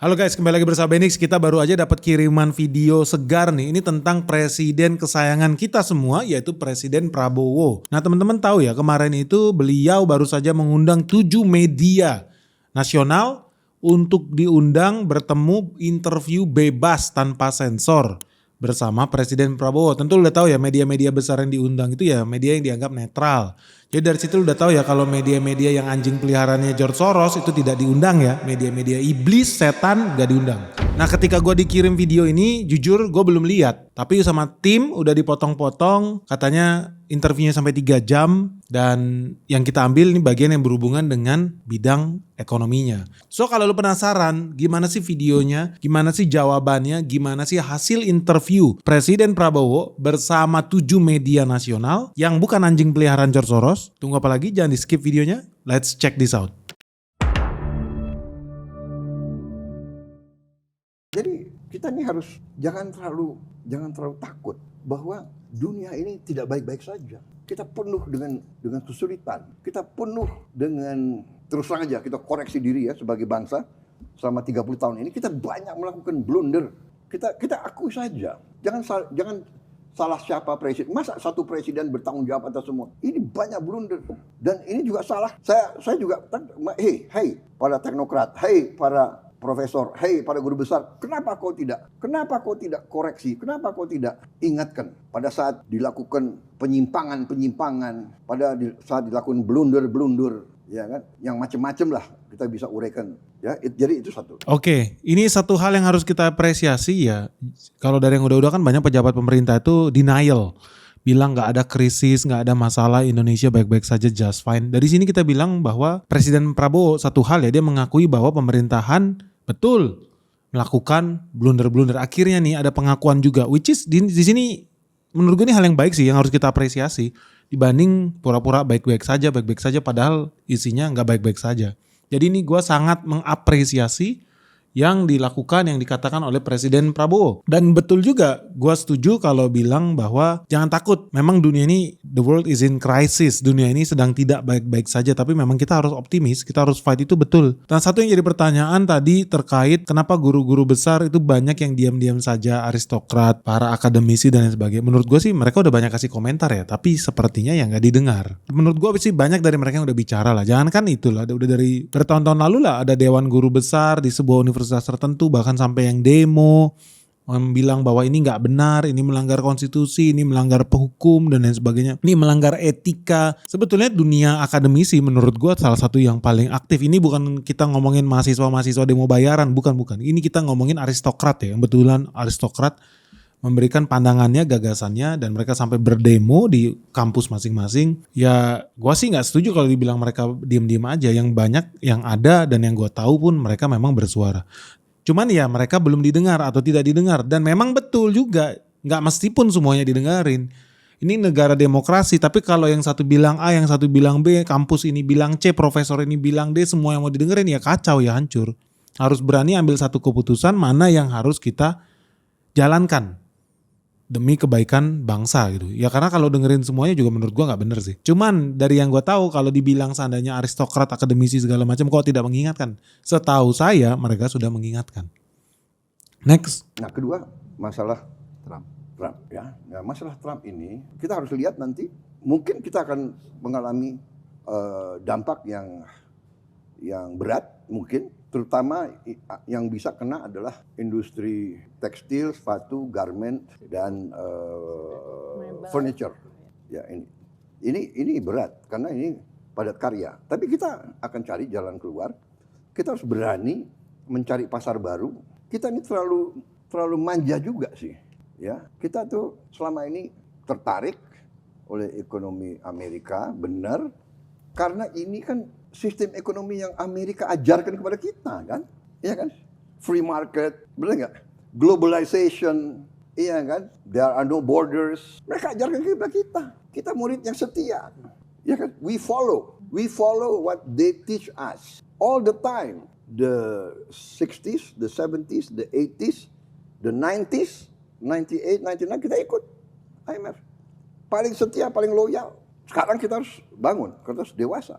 Halo guys, kembali lagi bersama Benix. Kita baru aja dapat kiriman video segar nih. Ini tentang presiden kesayangan kita semua, yaitu Presiden Prabowo. Nah teman-teman tahu ya, kemarin itu beliau baru saja mengundang 7 media nasional untuk diundang bertemu interview bebas tanpa sensor bersama Presiden Prabowo. Tentu udah tahu ya, media-media besar yang diundang itu ya media yang dianggap netral. Jadi dari situ udah tahu ya kalau media-media yang anjing peliharaannya George Soros itu tidak diundang ya. Media-media iblis, setan gak diundang. Nah ketika gue dikirim video ini jujur gue belum lihat. Tapi sama tim udah dipotong-potong, katanya interviewnya sampai 3 jam. Dan yang kita ambil ini bagian yang berhubungan dengan bidang ekonominya. So kalau lu penasaran gimana sih videonya, gimana sih jawabannya, gimana sih hasil interview Presiden Prabowo bersama 7 media nasional yang bukan anjing peliharaan George Soros. Tunggu apa lagi, jangan di skip videonya. Let's check this out. Jadi kita ini harus jangan terlalu takut bahwa dunia ini tidak baik-baik saja. Kita penuh dengan kesulitan. Kita penuh dengan, terus terang aja kita koreksi diri ya sebagai bangsa. Selama 30 tahun ini kita banyak melakukan blunder. Kita akui saja. Jangan salah siapa presiden. Masa satu presiden bertanggung jawab atas semua? Ini banyak blunder. Dan ini juga salah. Saya juga, hey para teknokrat, hey para profesor, hey para guru besar, kenapa kau tidak koreksi? Kenapa kau tidak ingatkan pada saat dilakukan penyimpangan, pada saat dilakukan blunder, ya kan? Yang macam-macam lah kita bisa uraikan. Ya, jadi itu satu. Oke, ini satu hal yang harus kita apresiasi ya. Kalau dari yang udah-udah kan banyak pejabat pemerintah itu denial. Bilang gak ada krisis, gak ada masalah, Indonesia baik-baik saja, just fine. Dari sini kita bilang bahwa Presiden Prabowo satu hal ya, dia mengakui bahwa pemerintahan betul melakukan blunder-blunder. Akhirnya nih ada pengakuan juga, which is di sini menurut gue ini hal yang baik sih, yang harus kita apresiasi. Dibanding pura-pura baik-baik saja padahal isinya gak baik-baik saja. Jadi ini gue sangat mengapresiasi yang dilakukan, yang dikatakan oleh Presiden Prabowo. Dan betul juga, gue setuju kalau bilang bahwa jangan takut. Memang dunia ini, the world is in crisis. Dunia ini sedang tidak baik-baik saja, tapi memang kita harus optimis, kita harus fight, itu betul. Dan satu yang jadi pertanyaan tadi terkait kenapa guru-guru besar itu banyak yang diam-diam saja, aristokrat, para akademisi dan lain sebagainya. Menurut gue sih mereka udah banyak kasih komentar ya, tapi sepertinya yang gak didengar. Menurut gue sih banyak dari mereka yang udah bicara lah. Jangan kan itulah, udah dari bertahun-tahun lalu lah ada dewan guru besar di sebuah universitas tertentu, bahkan sampai yang demo bilang bahwa ini nggak benar, ini melanggar konstitusi, ini melanggar hukum dan lain sebagainya, ini melanggar etika. Sebetulnya dunia akademisi menurut gue salah satu yang paling aktif. Ini bukan kita ngomongin mahasiswa demo bayaran, bukan. Ini kita ngomongin aristokrat ya, yang betulan aristokrat memberikan pandangannya, gagasannya, dan mereka sampai berdemo di kampus masing-masing. Ya gue sih gak setuju kalau dibilang mereka diem-diem aja. Yang banyak yang ada dan yang gue tahu pun mereka memang bersuara. Cuman ya mereka belum didengar atau tidak didengar. Dan memang betul juga, gak mesti pun semuanya didengarin. Ini negara demokrasi, tapi kalau yang satu bilang A, yang satu bilang B, kampus ini bilang C, profesor ini bilang D, semua yang mau didengerin ya kacau, ya hancur. Harus berani ambil satu keputusan mana yang harus kita jalankan demi kebaikan bangsa gitu. Ya karena kalau dengerin semuanya juga menurut gue gak bener sih. Cuman dari yang gue tahu kalau dibilang seandainya aristokrat, akademisi segala macam kok tidak mengingatkan. Setahu saya mereka sudah mengingatkan. Next. Nah kedua masalah Trump ya. Nah, masalah Trump ini kita harus lihat nanti. Mungkin kita akan mengalami dampak yang berat mungkin. Terutama yang bisa kena adalah industri tekstil, sepatu, garment, dan furniture. Ya ini berat karena ini padat karya. Tapi kita akan cari jalan keluar. Kita harus berani mencari pasar baru. Kita ini terlalu manja juga sih. Ya, kita tuh selama ini tertarik oleh ekonomi Amerika, benar. Karena ini kan sistem ekonomi yang Amerika ajarkan kepada kita kan, iya kan? Free market, benar nggak? Globalization, iya kan? There are no borders. Mereka ajarkan kepada kita. Kita murid yang setia, iya kan? We follow what they teach us all the time. The 60s, the 70s, the 80s, the 90s, 98, 99 kita ikut IMF. Paling setia, paling loyal. Sekarang kita harus bangun, kita harus dewasa.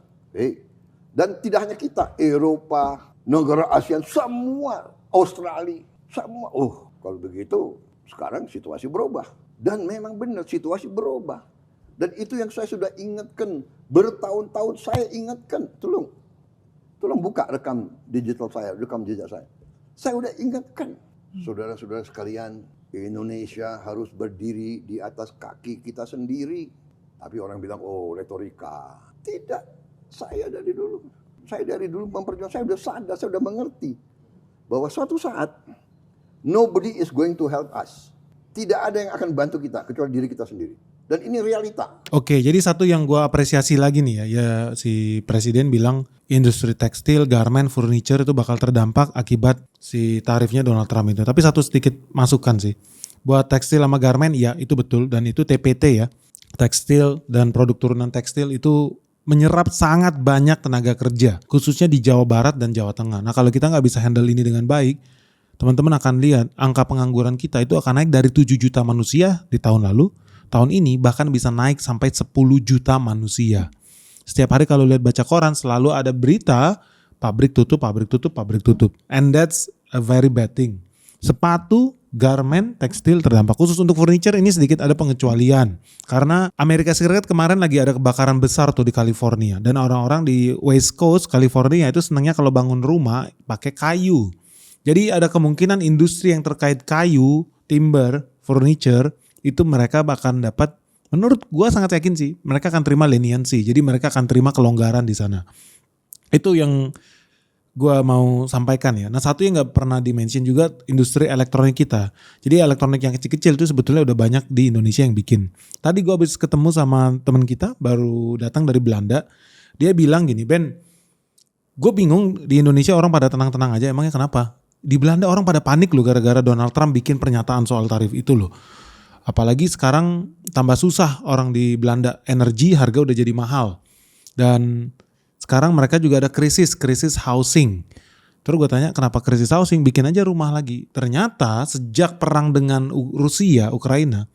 Dan tidak hanya kita, Eropa, negara ASEAN, semua Australia, semua. Oh, kalau begitu sekarang situasi berubah. Dan memang benar situasi berubah. Dan itu yang saya sudah ingatkan. Bertahun-tahun saya ingatkan. Tolong buka rekam digital saya, rekam jejak saya. Saya udah ingatkan. Saudara-saudara sekalian, Indonesia harus berdiri di atas kaki kita sendiri. Tapi orang bilang, oh retorika. Tidak, saya dari dulu memperjuangkan, saya sudah sadar, saya sudah mengerti. Bahwa suatu saat, nobody is going to help us. Tidak ada yang akan bantu kita, kecuali diri kita sendiri. Dan ini realita. Oke, jadi satu yang gue apresiasi lagi nih ya si presiden bilang industri tekstil, garment, furniture itu bakal terdampak akibat si tarifnya Donald Trump itu. Tapi satu sedikit masukan sih. Buat tekstil sama garment ya itu betul dan itu TPT ya. Tekstil dan produk turunan tekstil itu menyerap sangat banyak tenaga kerja, khususnya di Jawa Barat dan Jawa Tengah. Nah kalau kita nggak bisa handle ini dengan baik, teman-teman akan lihat angka pengangguran kita itu akan naik dari 7 juta manusia di tahun lalu. Tahun ini bahkan bisa naik sampai 10 juta manusia. Setiap hari kalau lihat baca koran selalu ada berita pabrik tutup. And that's a very bad thing. Sepatu, garment, tekstil terdampak. Khusus untuk furniture ini sedikit ada pengecualian. Karena Amerika Serikat kemarin lagi ada kebakaran besar tuh di California. Dan orang-orang di West Coast California itu senangnya kalau bangun rumah pakai kayu. Jadi ada kemungkinan industri yang terkait kayu, timber, furniture itu mereka bahkan dapat, menurut gua sangat yakin sih, mereka akan terima leniency. Jadi mereka akan terima kelonggaran di sana. Itu yang gua mau sampaikan ya. Nah satu yang gak pernah di-mention juga industri elektronik kita. Jadi elektronik yang kecil-kecil itu sebetulnya udah banyak di Indonesia yang bikin. Tadi gua habis ketemu sama teman kita, baru datang dari Belanda. Dia bilang gini, Ben, gue bingung di Indonesia orang pada tenang-tenang aja, emangnya kenapa? Di Belanda orang pada panik loh gara-gara Donald Trump bikin pernyataan soal tarif itu loh. Apalagi sekarang tambah susah orang di Belanda, energi harga udah jadi mahal. Dan sekarang mereka juga ada krisis housing. Terus gue tanya kenapa krisis housing, bikin aja rumah lagi. Ternyata sejak perang dengan Rusia, Ukraina,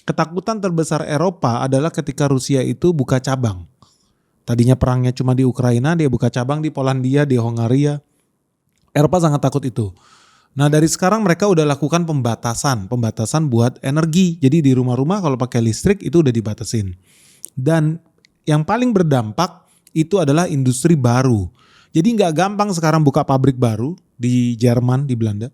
ketakutan terbesar Eropa adalah ketika Rusia itu buka cabang. Tadinya perangnya cuma di Ukraina, dia buka cabang di Polandia, di Hongaria. Eropa sangat takut itu. Nah dari sekarang mereka udah lakukan pembatasan buat energi. Jadi di rumah-rumah kalau pakai listrik itu udah dibatasin. Dan yang paling berdampak itu adalah industri baru. Jadi nggak gampang sekarang buka pabrik baru di Jerman, di Belanda.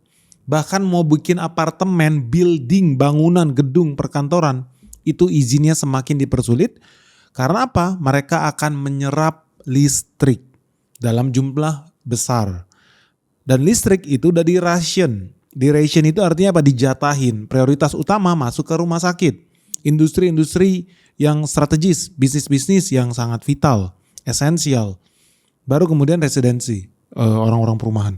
Bahkan mau bikin apartemen, building, bangunan, gedung, perkantoran, itu izinnya semakin dipersulit. Karena apa? Mereka akan menyerap listrik dalam jumlah besar. Dan listrik itu udah di-ration. Di-ration itu artinya apa? Dijatahin. Prioritas utama masuk ke rumah sakit. Industri-industri yang strategis, bisnis-bisnis yang sangat vital, esensial. Baru kemudian residensi, orang-orang perumahan.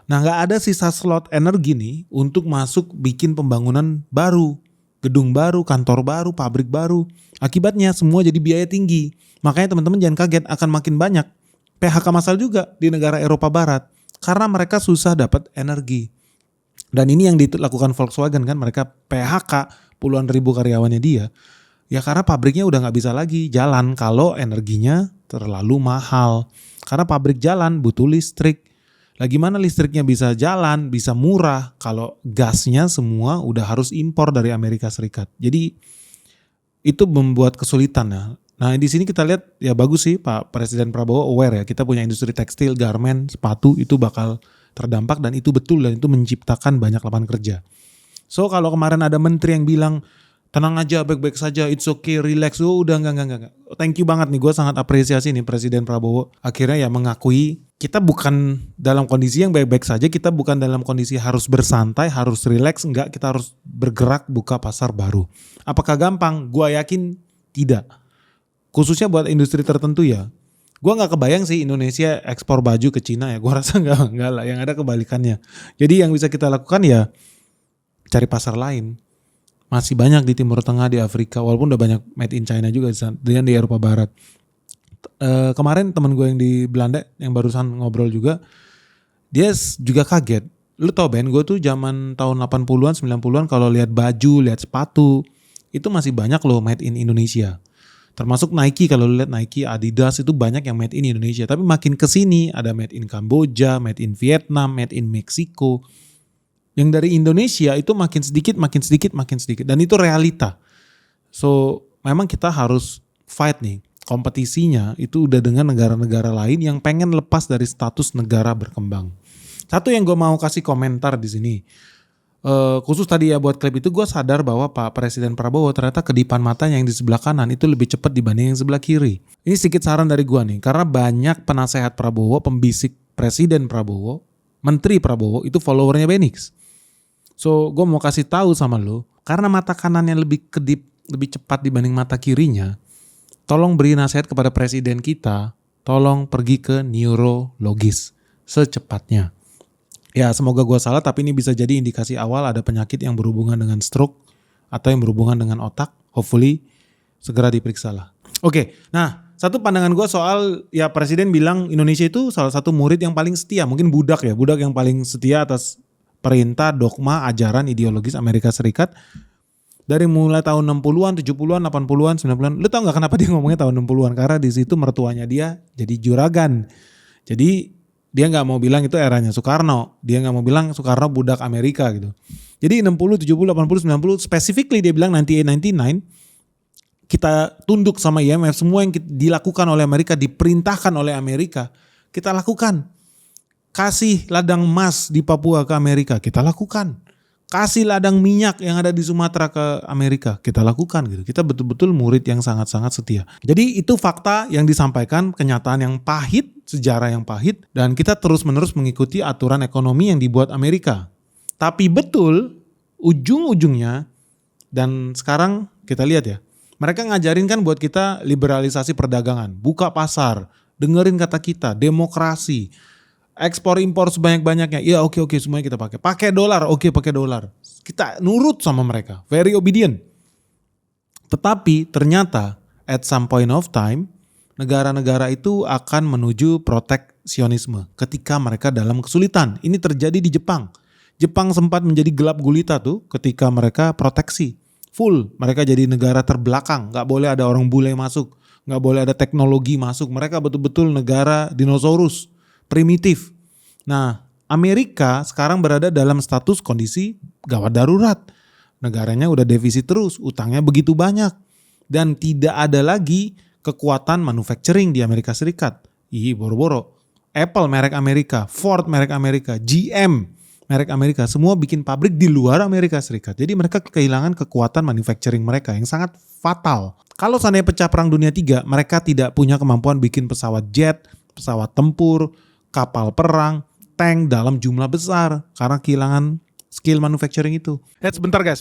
Nah gak ada sisa slot energi nih untuk masuk bikin pembangunan baru. Gedung baru, kantor baru, pabrik baru. Akibatnya semua jadi biaya tinggi. Makanya teman-teman jangan kaget akan makin banyak PHK massal juga di negara Eropa Barat. Karena mereka susah dapat energi. Dan ini yang dilakukan Volkswagen kan, mereka PHK puluhan ribu karyawannya dia. Ya karena pabriknya udah gak bisa lagi jalan kalau energinya terlalu mahal. Karena pabrik jalan butuh listrik. Lah gimana listriknya bisa jalan, bisa murah kalau gasnya semua udah harus impor dari Amerika Serikat. Jadi itu membuat kesulitan ya. Nah di sini kita lihat ya bagus sih Pak Presiden Prabowo aware ya, kita punya industri tekstil, garment, sepatu itu bakal terdampak dan itu betul dan itu menciptakan banyak lapangan kerja. So kalau kemarin ada menteri yang bilang tenang aja, baik-baik saja, it's okay, relax, udah enggak. Thank you banget nih, gue sangat apresiasi nih Presiden Prabowo akhirnya ya mengakui kita bukan dalam kondisi yang baik-baik saja, kita bukan dalam kondisi harus bersantai, harus relax, enggak, kita harus bergerak buka pasar baru. Apakah gampang? Gue yakin tidak. Khususnya buat industri tertentu ya. Gue gak kebayang sih Indonesia ekspor baju ke Cina ya. Gue rasa enggak lah. Yang ada kebalikannya. Jadi yang bisa kita lakukan ya cari pasar lain. Masih banyak di Timur Tengah, di Afrika. Walaupun udah banyak made in China juga dan di Eropa Barat. Kemarin teman gue yang di Belanda yang barusan ngobrol juga. Dia juga kaget. Lu tau Ben, gue tuh zaman tahun 80-an, 90-an kalau lihat baju, lihat sepatu. Itu masih banyak loh made in Indonesia. Termasuk Nike, kalau lu lihat Nike, Adidas itu banyak yang made in Indonesia. Tapi makin kesini ada made in Kamboja, made in Vietnam, made in Meksiko. Yang dari Indonesia itu makin sedikit, makin sedikit, makin sedikit. Dan itu realita. So memang kita harus fight nih. Kompetisinya itu udah dengan negara-negara lain yang pengen lepas dari status negara berkembang. Satu yang gue mau kasih komentar di sini. Khusus tadi ya buat klip itu gue sadar bahwa Pak Presiden Prabowo ternyata kedipan matanya yang di sebelah kanan itu lebih cepat dibanding yang sebelah kiri. Ini sedikit saran dari gue nih, karena banyak penasehat Prabowo, pembisik Presiden Prabowo, Menteri Prabowo itu followernya Benix. So gue mau kasih tahu sama lo, karena mata kanannya lebih kedip, lebih cepat dibanding mata kirinya, tolong beri nasihat kepada Presiden kita, tolong pergi ke neurologis secepatnya. Ya semoga gue salah, tapi ini bisa jadi indikasi awal ada penyakit yang berhubungan dengan stroke atau yang berhubungan dengan otak. Hopefully segera diperiksa lah. Oke, nah satu pandangan gue soal ya Presiden bilang Indonesia itu salah satu murid yang paling setia. Mungkin budak ya, budak yang paling setia atas perintah, dogma, ajaran, ideologis Amerika Serikat. Dari mulai tahun 60-an, 70-an, 80-an, 90-an. Lu tau gak kenapa dia ngomongnya tahun 60-an? Karena di situ mertuanya dia jadi juragan. Jadi dia nggak mau bilang itu eranya Soekarno. Dia nggak mau bilang Soekarno budak Amerika gitu. Jadi 60, 70, 80, 90 specifically dia bilang 98 kita tunduk sama IMF. Semua yang dilakukan oleh Amerika, diperintahkan oleh Amerika, kita lakukan. Kasih ladang emas di Papua ke Amerika, kita lakukan. Kasih ladang minyak yang ada di Sumatera ke Amerika, kita lakukan gitu. Kita betul-betul murid yang sangat-sangat setia. Jadi itu fakta yang disampaikan, kenyataan yang pahit, sejarah yang pahit, dan kita terus-menerus mengikuti aturan ekonomi yang dibuat Amerika. Tapi betul, ujung-ujungnya, dan sekarang kita lihat ya, mereka ngajarin kan buat kita liberalisasi perdagangan, buka pasar, dengerin kata kita, demokrasi, ekspor impor sebanyak-banyaknya. Iya oke semuanya kita pakai. Pakai dolar, oke pakai dolar. Kita nurut sama mereka, very obedient. Tetapi ternyata at some point of time negara-negara itu akan menuju proteksionisme ketika mereka dalam kesulitan. Ini terjadi di Jepang. Jepang sempat menjadi gelap gulita tuh ketika mereka proteksi. Full, mereka jadi negara terbelakang, gak boleh ada orang bule masuk, gak boleh ada teknologi masuk. Mereka betul-betul negara dinosaurus, primitif. Nah, Amerika sekarang berada dalam status kondisi gawat darurat. Negaranya udah defisit terus, utangnya begitu banyak. Dan tidak ada lagi kekuatan manufacturing di Amerika Serikat. Boro-boro. Apple merek Amerika, Ford merek Amerika, GM merek Amerika, semua bikin pabrik di luar Amerika Serikat. Jadi mereka kehilangan kekuatan manufacturing mereka yang sangat fatal. Kalau seandainya pecah perang dunia 3, mereka tidak punya kemampuan bikin pesawat jet, pesawat tempur, kapal perang, tank dalam jumlah besar karena kehilangan skill manufacturing itu. Sebentar guys.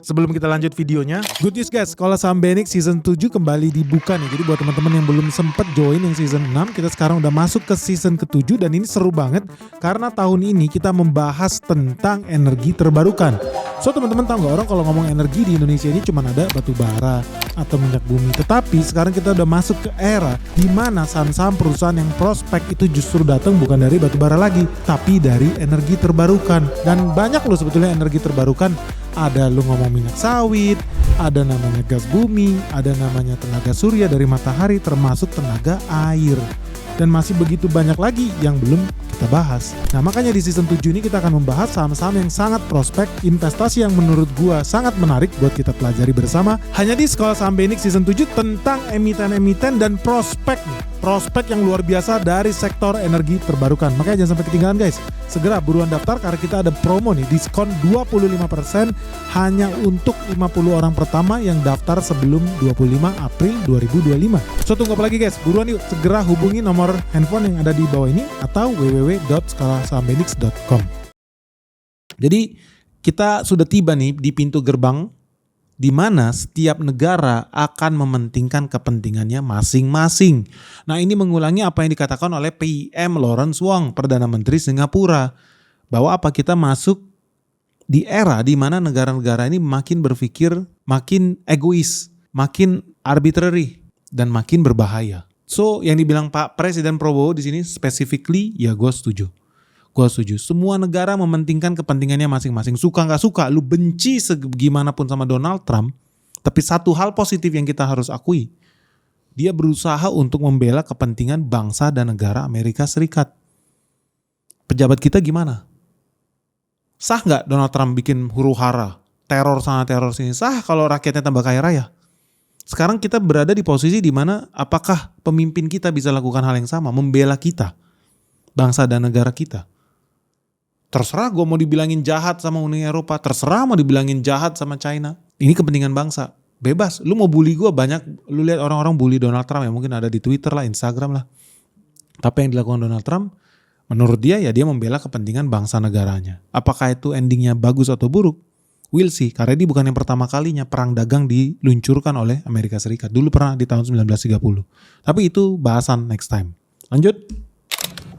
Sebelum kita lanjut videonya, good news guys, Sekolah Saham Benix season 7 kembali dibuka nih. Jadi buat teman-teman yang belum sempet join yang season 6, kita sekarang udah masuk ke season ke-7 dan ini seru banget karena tahun ini kita membahas tentang energi terbarukan. So teman-teman tahu nggak, orang kalau ngomong energi di Indonesia ini cuma ada batu bara atau minyak bumi. Tetapi sekarang kita udah masuk ke era di mana saham-saham perusahaan yang prospek itu justru datang bukan dari batu bara lagi, tapi dari energi terbarukan. Dan banyak loh sebetulnya energi terbarukan. Ada lu ngomong minyak sawit, ada namanya gas bumi, ada namanya tenaga surya dari matahari, termasuk tenaga air. Dan masih begitu banyak lagi yang belum kita bahas. Nah makanya di season 7 ini kita akan membahas saham-saham yang sangat prospek, investasi yang menurut gua sangat menarik buat kita pelajari bersama. Hanya di Sekolah Saham Benix season 7 tentang emiten-emiten dan prospek yang luar biasa dari sektor energi terbarukan. Makanya jangan sampai ketinggalan guys. Segera buruan daftar karena kita ada promo nih, diskon 25% hanya untuk 50 orang pertama yang daftar sebelum 25 April 2025. So tunggu apa lagi guys? Buruan yuk, segera hubungi nomor handphone yang ada di bawah ini atau www.sekolahsahambenix.com. Jadi kita sudah tiba nih di pintu gerbang di mana setiap negara akan mementingkan kepentingannya masing-masing. Nah ini mengulangi apa yang dikatakan oleh PM Lawrence Wong, Perdana Menteri Singapura. Bahwa apa, kita masuk di era di mana negara-negara ini makin berpikir, makin egois, makin arbitrary, dan makin berbahaya. So yang dibilang Pak Presiden Prabowo di sini specifically, ya gue setuju. Semua negara mementingkan kepentingannya masing-masing. Suka gak suka, lu benci segimanapun sama Donald Trump. Tapi satu hal positif yang kita harus akui. Dia berusaha untuk membela kepentingan bangsa dan negara Amerika Serikat. Pejabat kita gimana? Sah nggak Donald Trump bikin huru-hara, teror sana teror sini? Sah kalau rakyatnya tambah kaya raya? Sekarang kita berada di posisi di mana apakah pemimpin kita bisa lakukan hal yang sama, membela kita, bangsa dan negara kita? Terserah gue mau dibilangin jahat sama Uni Eropa, terserah mau dibilangin jahat sama China. Ini kepentingan bangsa. Bebas, lu mau bully gue banyak, lu lihat orang-orang bully Donald Trump ya mungkin ada di Twitter lah, Instagram lah. Tapi yang dilakukan Donald Trump, menurut dia ya dia membela kepentingan bangsa negaranya. Apakah itu endingnya bagus atau buruk? We'll see, karena ini bukan yang pertama kalinya perang dagang diluncurkan oleh Amerika Serikat. Dulu pernah di tahun 1930. Tapi itu bahasan next time. Lanjut.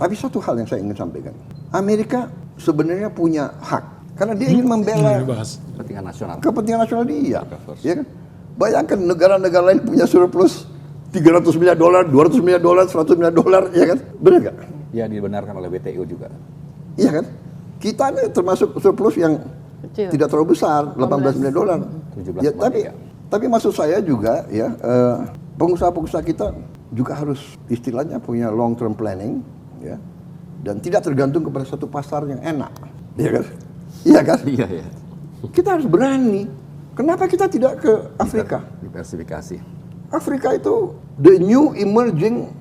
Tapi satu hal yang saya ingin sampaikan. Amerika sebenarnya punya hak. Karena dia ingin membela Kepentingan nasional. kepentingan nasional dia. Ya kan? Bayangkan negara-negara lain punya surplus 300 miliar dolar, 200 miliar dolar, 100 miliar dolar, ya kan? Benar nggak? Ya dibenarkan oleh WTO juga. Iya kan? Kita ini termasuk surplus yang Kecil. tidak terlalu besar, 18 miliar dolar. 17 Ya, kemarin, ya. tapi maksud saya juga ya pengusaha-pengusaha kita juga harus istilahnya punya long term planning, ya, dan tidak tergantung kepada satu pasar yang enak, ya kan? Iya kan? Iya, iya. Kita harus berani. Kenapa kita tidak ke Afrika? Diversifikasi Afrika itu the new emerging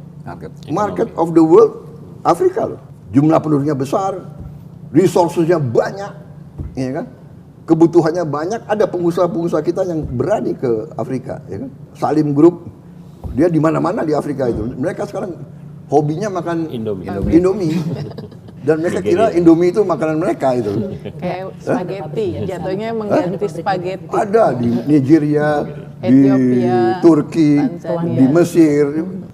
market of the world. Afrika loh. Jumlah penduduknya besar, resourcesnya banyak, ya kan? Kebutuhannya banyak. Ada pengusaha-pengusaha kita yang berani ke Afrika, ya kan? Salim Group, dia di mana-mana di Afrika itu. Mereka sekarang hobinya makan Indomie. Dan mereka kira Indomie itu makanan mereka itu. Kayak spaghetti, jatuhnya mengganti spaghetti. Ada di Nigeria, di Ethiopia, Turki, Tanzania. di Mesir.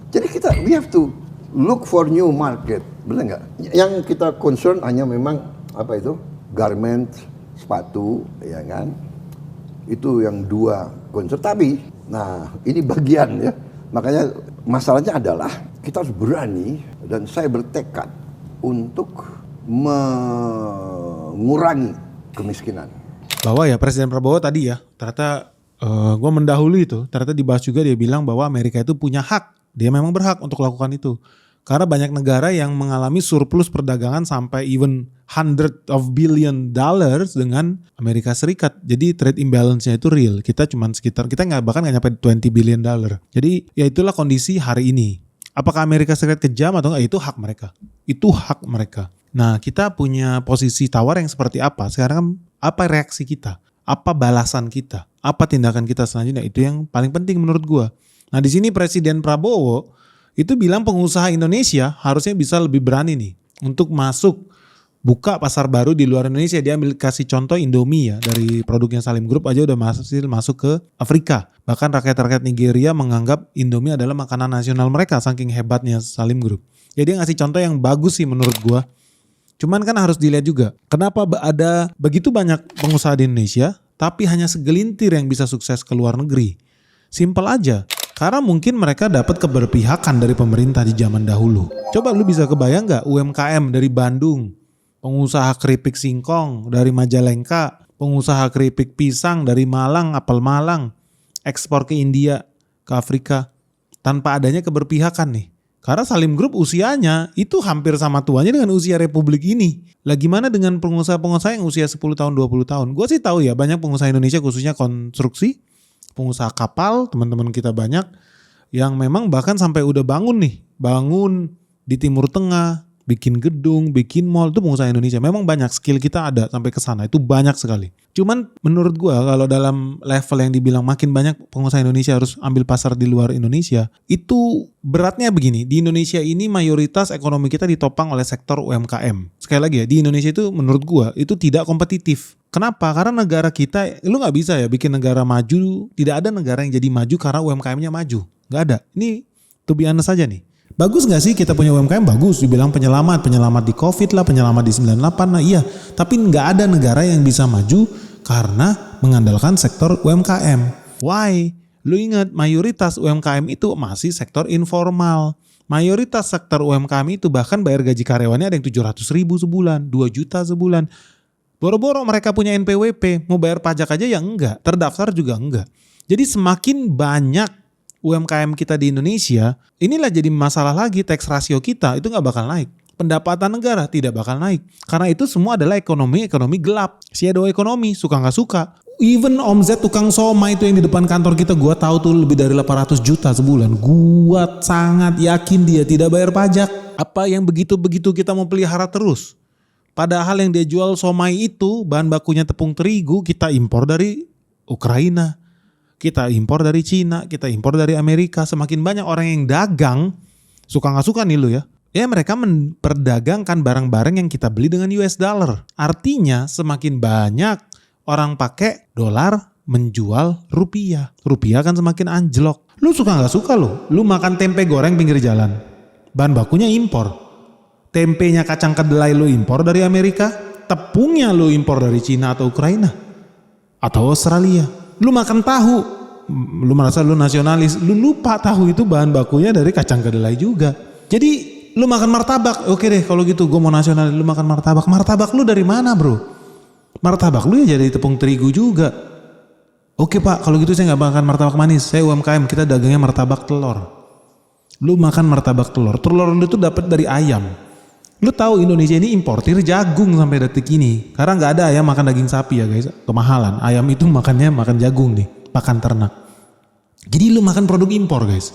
Jadi kita we have to look for new market, benar nggak? Yang kita concern hanya memang apa itu garment, sepatu, ya kan? Itu yang dua concern. Tapi, nah ini bagian ya. Makanya masalahnya adalah kita harus berani dan saya bertekad untuk mengurangi kemiskinan. Bahwa ya Presiden Prabowo tadi ya ternyata gue mendahului itu ternyata dibahas juga, dia bilang bahwa Amerika itu punya hak, dia memang berhak untuk lakukan itu karena banyak negara yang mengalami surplus perdagangan sampai even hundred of billion dollars dengan Amerika Serikat. Jadi trade imbalance-nya itu real. Kita cuman sekitar, kita nggak bahkan nggak nyampe 20 billion dollar. Jadi ya itulah kondisi hari ini. Apakah Amerika Serikat kejam atau enggak? Itu hak mereka. Itu hak mereka. Nah, kita punya posisi tawar yang seperti apa? Sekarang apa reaksi kita? Apa balasan kita? Apa tindakan kita selanjutnya? Itu yang paling penting menurut gua. Nah, di sini Presiden Prabowo itu bilang pengusaha Indonesia harusnya bisa lebih berani nih untuk masuk buka pasar baru di luar Indonesia. Dia ambil kasih contoh Indomie ya, dari produknya Salim Group aja udah masuk ke Afrika. Bahkan rakyat-rakyat Nigeria menganggap Indomie adalah makanan nasional mereka saking hebatnya Salim Group. Jadi dia ngasih contoh yang bagus sih menurut gua. Cuman kan harus dilihat juga kenapa ada begitu banyak pengusaha di Indonesia tapi hanya segelintir yang bisa sukses ke luar negeri. Simpel aja. Karena mungkin mereka dapat keberpihakan dari pemerintah di zaman dahulu. Coba lu bisa kebayang gak UMKM dari Bandung, pengusaha keripik singkong dari Majalengka, pengusaha keripik pisang dari Malang, apel Malang, ekspor ke India, ke Afrika, tanpa adanya keberpihakan nih. Karena Salim Group usianya itu hampir sama tuanya dengan usia Republik ini. Lah gimana dengan pengusaha-pengusaha yang usia 10 tahun, 20 tahun? Gue sih tahu ya banyak pengusaha Indonesia khususnya konstruksi, pengusaha kapal, teman-teman kita banyak yang memang bahkan sampai udah bangun di Timur Tengah, bikin gedung, bikin mall, itu pengusaha Indonesia. Memang banyak, skill kita ada sampai ke sana, itu banyak sekali. Cuman menurut gua kalau dalam level yang dibilang makin banyak pengusaha Indonesia harus ambil pasar di luar Indonesia, itu beratnya begini, di Indonesia ini mayoritas ekonomi kita ditopang oleh sektor UMKM. Sekali lagi ya, di Indonesia itu menurut gua itu tidak kompetitif. Kenapa? Karena negara kita, lu gak bisa ya bikin negara maju, tidak ada negara yang jadi maju karena UMKM-nya maju. Gak ada. Ini to be honest saja nih. Bagus gak sih kita punya UMKM? Bagus, dibilang penyelamat di COVID lah, penyelamat di 98 lah, iya. Tapi gak ada negara yang bisa maju karena mengandalkan sektor UMKM. Why? Lu ingat mayoritas UMKM itu masih sektor informal. Mayoritas sektor UMKM itu bahkan bayar gaji karyawannya ada yang 700.000 sebulan, 2 juta sebulan. Boro-boro mereka punya NPWP, mau bayar pajak aja ya enggak, terdaftar juga enggak. Jadi semakin banyak UMKM kita di Indonesia, inilah jadi masalah lagi, tax ratio kita itu nggak bakal naik. Pendapatan negara tidak bakal naik. Karena itu semua adalah ekonomi gelap. Shadow ekonomi, suka nggak suka. Even Om Z tukang somai itu yang di depan kantor kita, gua tahu tuh lebih dari 800 juta sebulan. Gua sangat yakin dia tidak bayar pajak. Apa yang begitu-begitu kita mau pelihara terus? Padahal yang dia jual somai itu bahan bakunya tepung terigu, kita impor dari Ukraina. Kita impor dari Cina, kita impor dari Amerika. Semakin banyak orang yang dagang, suka nggak suka nih lu ya. Ya mereka memperdagangkan barang-barang yang kita beli dengan US dollar. Artinya semakin banyak orang pakai dolar menjual rupiah. Rupiah kan semakin anjlok. Lu suka gak suka lu makan tempe goreng pinggir jalan. Bahan bakunya impor. Tempenya kacang kedelai lu impor dari Amerika. Tepungnya lu impor dari Cina atau Ukraina. Atau Australia. Lu makan tahu. Lu merasa lu nasionalis. Lu lupa tahu itu bahan bakunya dari kacang kedelai juga. Jadi lu makan martabak. Oke deh kalau gitu gue mau nasionalis. Lu makan martabak. Martabak lu dari mana bro? Martabak lu ya jadi tepung terigu juga. Oke pak, kalau gitu saya gak makan martabak manis. Saya UMKM, kita dagangnya martabak telur. Lu makan martabak telur. Telur lu tuh dapat dari ayam. Lu tahu Indonesia ini importir jagung sampai detik ini. Karena gak ada ayam makan daging sapi ya guys. Kemahalan. Ayam itu makannya makan jagung nih. Pakan ternak. Jadi lu makan produk impor guys.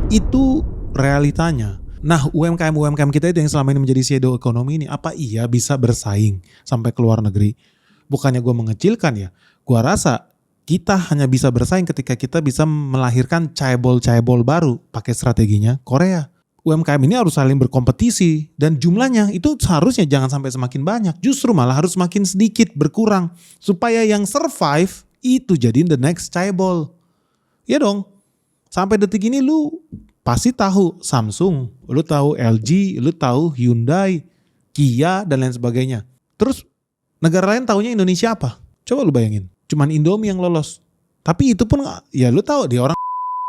Itu realitanya. Nah UMKM kita itu yang selama ini menjadi shadow ekonomi ini, apa iya bisa bersaing sampai ke luar negeri? Bukannya gue mengecilkan ya, gue rasa kita hanya bisa bersaing ketika kita bisa melahirkan chaebol baru pakai strateginya Korea. UMKM ini harus saling berkompetisi dan jumlahnya itu seharusnya jangan sampai semakin banyak, justru malah harus semakin sedikit berkurang supaya yang survive itu jadi the next chaebol. Ya dong, sampai detik ini lu pasti tahu Samsung, lu tahu LG, lu tahu Hyundai, Kia dan lain sebagainya. Terus negara lain taunya Indonesia apa? Coba lu bayangin. Cuman Indomie yang lolos. Tapi itu pun ya lu tahu dia orang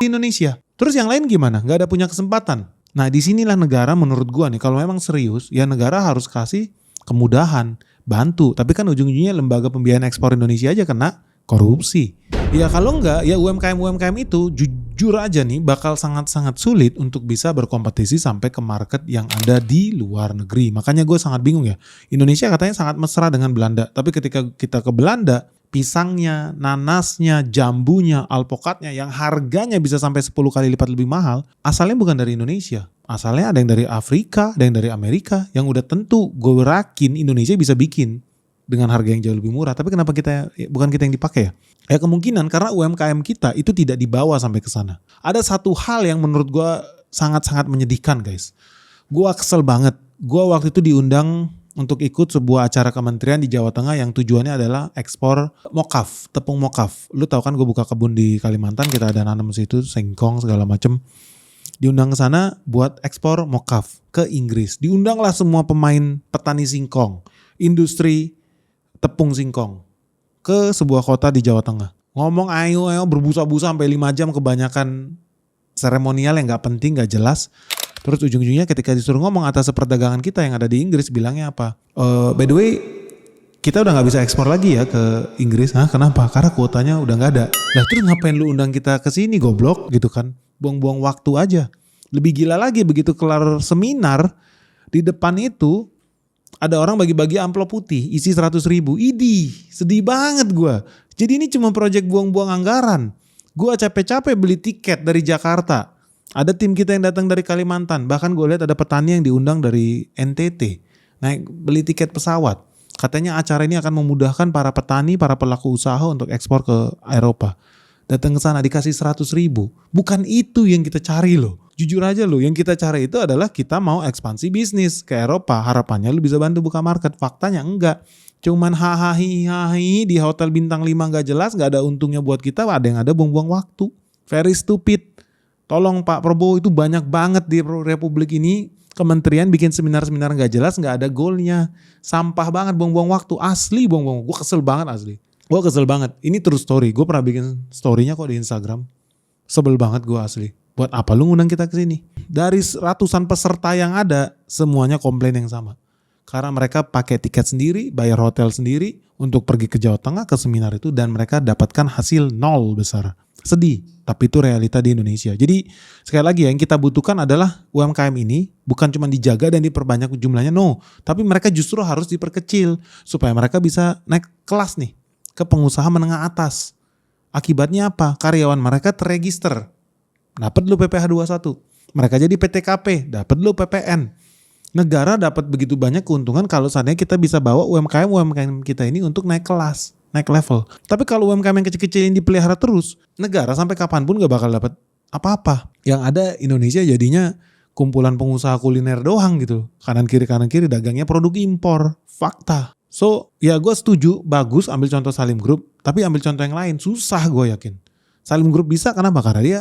di Indonesia. Terus yang lain gimana? Gak ada punya kesempatan. Nah disinilah negara menurut gua nih kalau memang serius ya negara harus kasih kemudahan, bantu. Tapi kan ujung-ujungnya lembaga pembiayaan ekspor Indonesia aja kena korupsi. Ya kalau enggak ya UMKM itu jujur aja nih bakal sangat-sangat sulit untuk bisa berkompetisi sampai ke market yang ada di luar negeri. Makanya gue sangat bingung ya. Indonesia katanya sangat mesra dengan Belanda. Tapi ketika kita ke Belanda, pisangnya, nanasnya, jambunya, alpukatnya yang harganya bisa sampai 10 kali lipat lebih mahal, asalnya bukan dari Indonesia. Asalnya ada yang dari Afrika, ada yang dari Amerika, yang udah tentu gue yakin Indonesia bisa bikin dengan harga yang jauh lebih murah. Tapi kenapa bukan kita yang dipakai ya? Ya kemungkinan karena UMKM kita itu tidak dibawa sampai ke sana. Ada satu hal yang menurut gue sangat-sangat menyedihkan guys. Gue kesel banget. Gue waktu itu diundang untuk ikut sebuah acara kementerian di Jawa Tengah yang tujuannya adalah ekspor mokaf, tepung mokaf. Lu tahu kan gue buka kebun di Kalimantan, kita ada nanam situ, singkong segala macem. Diundang ke sana buat ekspor mokaf ke Inggris. Diundanglah semua pemain petani singkong, industri tepung singkong ke sebuah kota di Jawa Tengah. Ngomong ayo berbusa-busa sampai 5 jam, kebanyakan seremonial yang gak penting, gak jelas. Terus ujung-ujungnya ketika disuruh ngomong atas perdagangan kita yang ada di Inggris, bilangnya apa? By the way, kita udah gak bisa ekspor lagi ya ke Inggris. Hah, kenapa? Karena kuotanya udah gak ada. Lah terus ngapain lu undang kita ke sini goblok gitu kan? Buang-buang waktu aja. Lebih gila lagi begitu kelar seminar, di depan itu ada orang bagi-bagi amplop putih isi 100.000. Idih, sedih banget gue. Jadi ini cuma proyek buang-buang anggaran. Gue capek-capek beli tiket dari Jakarta. Ada tim kita yang datang dari Kalimantan. Bahkan gue lihat ada petani yang diundang dari NTT. Naik beli tiket pesawat. Katanya acara ini akan memudahkan para petani, para pelaku usaha untuk ekspor ke Eropa. Datang ke sana dikasih 100.000. Bukan itu yang kita cari loh. Jujur aja loh, yang kita cari itu adalah kita mau ekspansi bisnis ke Eropa. Harapannya lu bisa bantu buka market. Faktanya enggak. Cuman hahaha di hotel bintang 5 gak jelas, gak ada untungnya buat kita. Ada yang ada buang-buang waktu. Very stupid. Tolong Pak Prabowo, itu banyak banget di Republik ini. Kementerian bikin seminar-seminar gak jelas, gak ada goalnya. Sampah banget, buang-buang waktu. Asli buang-buang. Gue kesel banget asli. Gue kesel banget. Ini true story. Gue pernah bikin storynya kok di Instagram. Sebel banget gue asli. Buat apa lu ngundang kita ke sini? Dari ratusan peserta yang ada, semuanya komplain yang sama. Karena mereka pakai tiket sendiri, bayar hotel sendiri untuk pergi ke Jawa Tengah ke seminar itu dan mereka dapatkan hasil nol besar. Sedih, tapi itu realita di Indonesia. Jadi sekali lagi ya, yang kita butuhkan adalah UMKM ini bukan cuma dijaga dan diperbanyak jumlahnya, no. Tapi mereka justru harus diperkecil supaya mereka bisa naik kelas nih ke pengusaha menengah atas. Akibatnya apa? Karyawan mereka terregister. Dapat lu PPh 21. Mereka jadi PTKP, dapat lu PPN. Negara dapat begitu banyak keuntungan kalau seandainya kita bisa bawa UMKM kita ini untuk naik kelas, naik level. Tapi kalau UMKM yang kecil-kecil ini dipelihara terus, negara sampai kapanpun gak bakal dapat apa-apa. Yang ada Indonesia jadinya kumpulan pengusaha kuliner doang gitu. Kanan kiri dagangnya produk impor. Fakta. So ya gue setuju, bagus ambil contoh Salim Group, tapi ambil contoh yang lain susah gue yakin. Salim Group bisa kenapa? Karena dia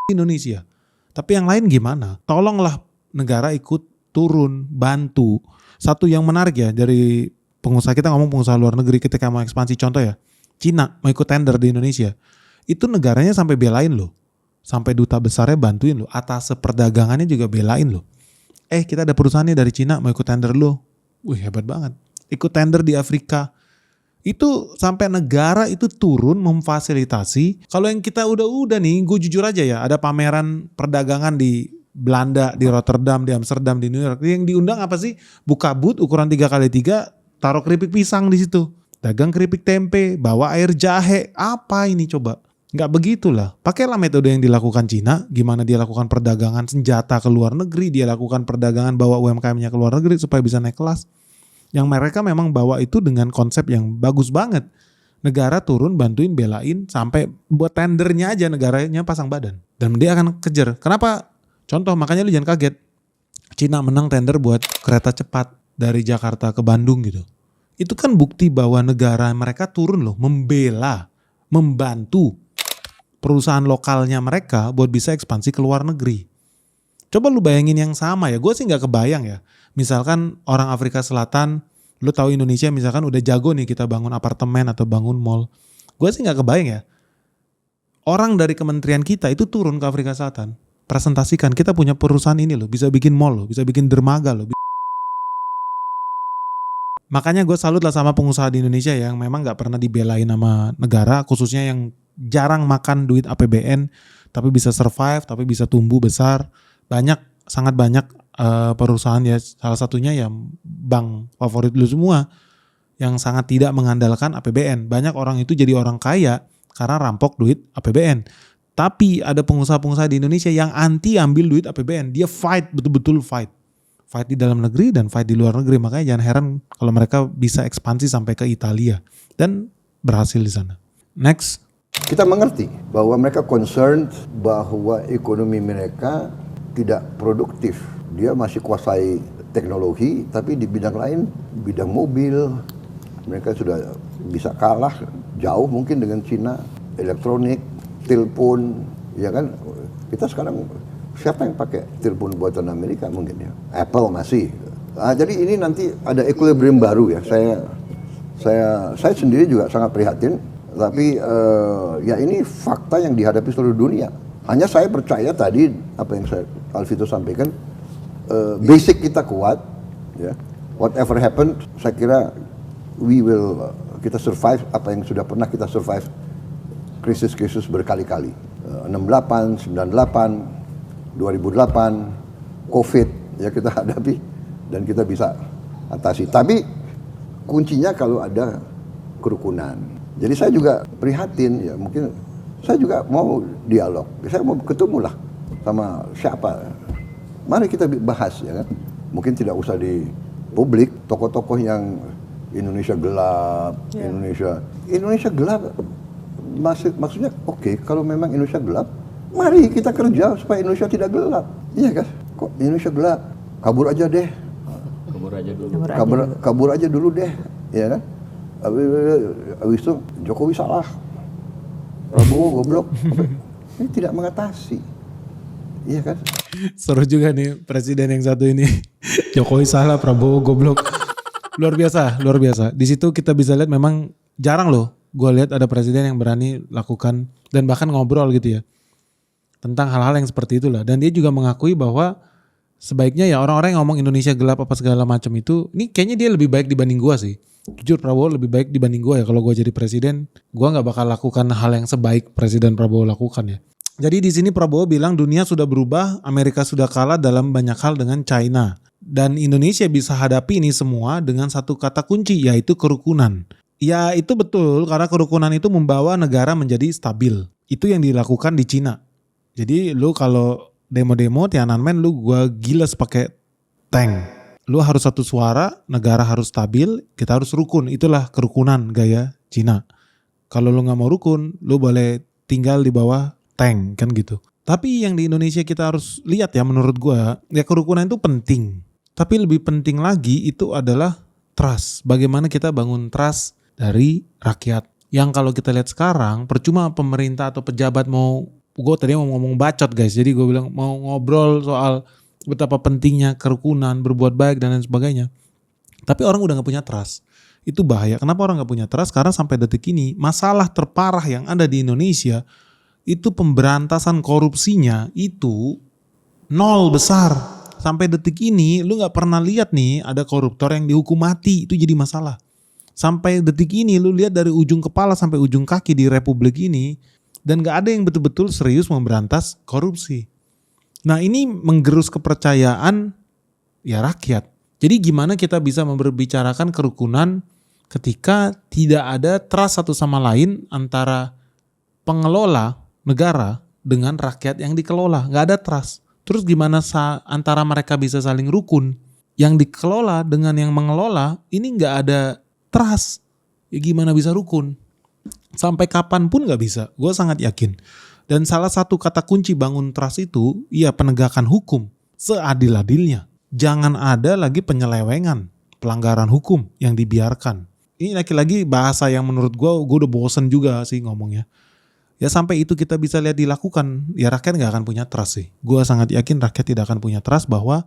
Indonesia. Tapi yang lain gimana? Tolonglah negara ikut turun, bantu. Satu yang menarik ya dari pengusaha, kita ngomong pengusaha luar negeri ketika mau ekspansi, contoh ya, Cina mau ikut tender di Indonesia. Itu negaranya sampai belain loh. Sampai duta besarnya bantuin loh. Atas perdagangannya juga belain loh. Kita ada perusahaan nih dari Cina mau ikut tender loh. Wih hebat banget. Ikut tender di Afrika. Itu sampai negara itu turun memfasilitasi. Kalau yang kita udah nih, gue jujur aja ya, ada pameran perdagangan di Belanda, di Rotterdam, di Amsterdam, di New York. Yang diundang apa sih? Buka booth ukuran 3x3, taruh keripik pisang di situ. Dagang keripik tempe, bawa air jahe. Apa ini coba? Nggak begitulah. Pakailah metode yang dilakukan Cina, gimana dia lakukan perdagangan senjata ke luar negeri, dia lakukan perdagangan bawa UMKM-nya ke luar negeri supaya bisa naik kelas. Yang mereka memang bawa itu dengan konsep yang bagus banget. Negara turun, bantuin, belain, sampai buat tendernya aja negaranya pasang badan. Dan dia akan kejar. Kenapa? Contoh, makanya lu jangan kaget. Cina menang tender buat kereta cepat dari Jakarta ke Bandung gitu. Itu kan bukti bahwa negara mereka turun loh, membela, membantu perusahaan lokalnya mereka buat bisa ekspansi ke luar negeri. Coba lu bayangin yang sama ya, gue sih gak kebayang ya. Misalkan orang Afrika Selatan, lu tahu Indonesia misalkan udah jago nih kita bangun apartemen atau bangun mall. Gue sih gak kebayang ya. Orang dari kementerian kita itu turun ke Afrika Selatan. Presentasikan kita punya perusahaan ini loh, bisa bikin mall loh, bisa bikin dermaga loh. Makanya gue salut lah sama pengusaha di Indonesia yang memang gak pernah dibelain sama negara, khususnya yang jarang makan duit APBN, tapi bisa survive, tapi bisa tumbuh besar. Sangat banyak perusahaan ya, salah satunya ya bank favorit lu semua, yang sangat tidak mengandalkan APBN. Banyak orang itu jadi orang kaya karena rampok duit APBN. Tapi ada pengusaha-pengusaha di Indonesia yang anti ambil duit APBN. Dia fight, betul-betul fight. Fight di dalam negeri dan fight di luar negeri. Makanya jangan heran kalau mereka bisa ekspansi sampai ke Italia. Dan berhasil di sana. Next. Kita mengerti bahwa mereka concerned bahwa ekonomi mereka tidak produktif. Dia masih kuasai teknologi, tapi di bidang lain, bidang mobil, mereka sudah bisa kalah jauh mungkin dengan Cina, elektronik, telepon, ya kan? Kita sekarang siapa yang pakai telepon buatan Amerika mungkin ya? Apple masih. Jadi ini nanti ada equilibrium baru ya. Saya sendiri juga sangat prihatin, tapi ya ini fakta yang dihadapi seluruh dunia. Hanya saya percaya tadi apa yang Alvito sampaikan, basic kita kuat, ya. Whatever happen, saya kira kita survive apa yang sudah pernah kita survive. Krisis-krisis berkali-kali, 68, 98, 2008, COVID ya kita hadapi dan kita bisa atasi. Tapi kuncinya kalau ada kerukunan. Jadi saya juga prihatin ya, mungkin saya juga mau dialog. Saya mau ketemu lah sama siapa. Mari kita bahas ya kan. Mungkin tidak usah di publik, tokoh-tokoh yang Indonesia gelap, Indonesia gelap. Maksudnya oke, kalau memang Indonesia gelap, mari kita kerja supaya Indonesia tidak gelap. Iya kan? Kok Indonesia gelap? Kabur aja deh. Kabur aja dulu deh, ya kan? Habis itu Jokowi salah, Prabowo goblok. Ini tidak mengatasi, iya kan? Seru juga nih presiden yang satu ini. Jokowi salah, Prabowo goblok. Luar biasa. Di situ kita bisa lihat memang jarang loh. Gue lihat ada presiden yang berani lakukan dan bahkan ngobrol gitu ya tentang hal-hal yang seperti itulah. Dan dia juga mengakui bahwa sebaiknya ya orang-orang yang ngomong Indonesia gelap apa segala macam itu, ini kayaknya dia lebih baik dibanding gue sih. Jujur Prabowo lebih baik dibanding gue ya. Kalau gue jadi presiden, gue nggak bakal lakukan hal yang sebaik Presiden Prabowo lakukan ya. Jadi di sini Prabowo bilang dunia sudah berubah, Amerika sudah kalah dalam banyak hal dengan China. Dan Indonesia bisa hadapi ini semua dengan satu kata kunci, yaitu kerukunan. Ya itu betul, karena kerukunan itu membawa negara menjadi stabil. Itu yang dilakukan di Cina. Jadi lu kalau demo-demo Tiananmen lu gua giles pakai tank. Lu harus satu suara, negara harus stabil, kita harus rukun. Itulah kerukunan gaya Cina. Kalau lu gak mau rukun, lu boleh tinggal di bawah tank kan gitu. Tapi yang di Indonesia kita harus lihat ya menurut gua, ya kerukunan itu penting. Tapi lebih penting lagi itu adalah trust. Bagaimana kita bangun trust dari rakyat. Yang kalau kita lihat sekarang, percuma pemerintah atau pejabat gue tadi mau ngomong bacot guys. Jadi gue bilang mau ngobrol soal betapa pentingnya kerukunan, berbuat baik dan lain sebagainya. Tapi orang udah gak punya trust. Itu bahaya. Kenapa orang gak punya trust? Karena sampai detik ini masalah terparah yang ada di Indonesia itu pemberantasan korupsinya itu nol besar. Sampai detik ini lu gak pernah lihat nih ada koruptor yang dihukum mati. Itu jadi masalah. Sampai detik ini lu lihat dari ujung kepala sampai ujung kaki di republik ini dan gak ada yang betul-betul serius memberantas korupsi. Nah ini menggerus kepercayaan ya rakyat. Jadi gimana kita bisa membicarakan kerukunan ketika tidak ada trust satu sama lain antara pengelola negara dengan rakyat yang dikelola. Gak ada trust. Terus gimana antara mereka bisa saling rukun? Yang dikelola dengan yang mengelola ini gak ada trust. Ya gimana bisa rukun? Sampai kapanpun gak bisa. Gue sangat yakin. Dan salah satu kata kunci bangun trust itu ya penegakan hukum. Seadil-adilnya. Jangan ada lagi penyelewengan. Pelanggaran hukum yang dibiarkan. Ini lagi-lagi bahasa yang menurut gue udah bosen juga sih ngomongnya. Ya sampai itu kita bisa lihat dilakukan, ya rakyat gak akan punya trust sih. Gue sangat yakin rakyat tidak akan punya trust bahwa